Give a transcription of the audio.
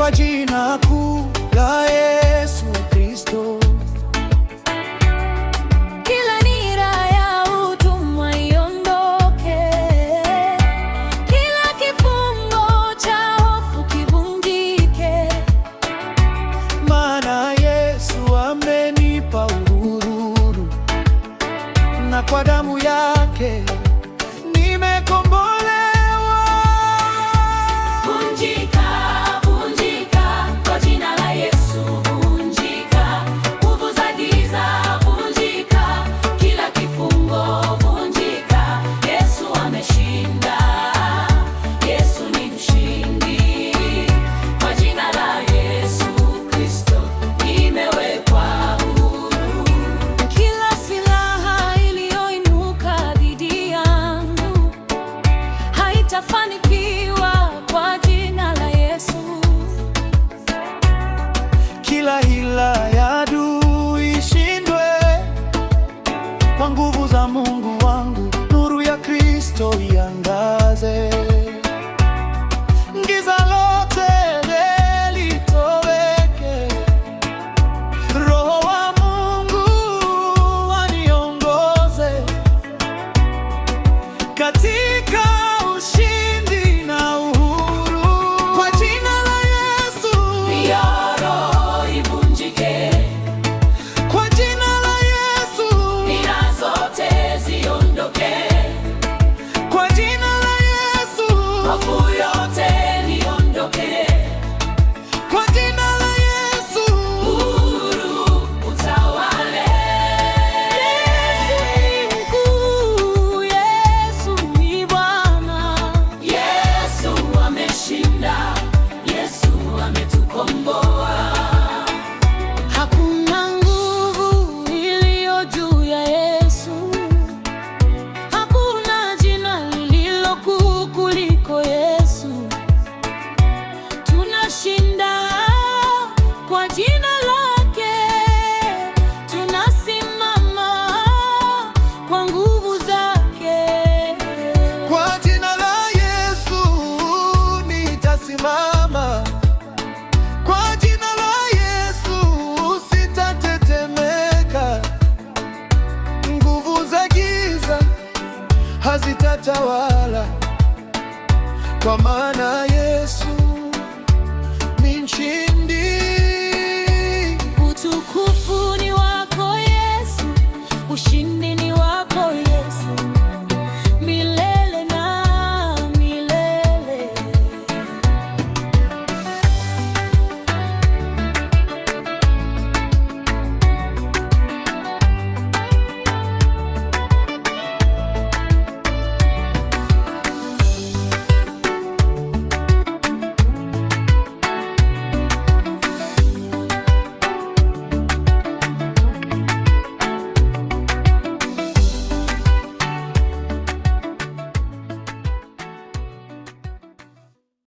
kwa jina kuu la Yesu Kristo. Kila nira ya utumwa iondoke, kila kifungo cha hofu kivunjike, maana Yesu amenipa uhuru, na kwa damu yake nimekombolewa. Vunjika, vunjika kwa jina la Yesu, vunjika nguvu za giza, vunjika kila kifungo, vunjika. Yesu ameshinda, Yesu ni mshindi. Kwa jina la Yesu Kristo nimewekwa huru. Kila silaha iliyoinuka dhidi yangu haitafanikiwa kwa jina la Yesu. Kila hila ya adui ishindwe kwa nguvu za Mungu.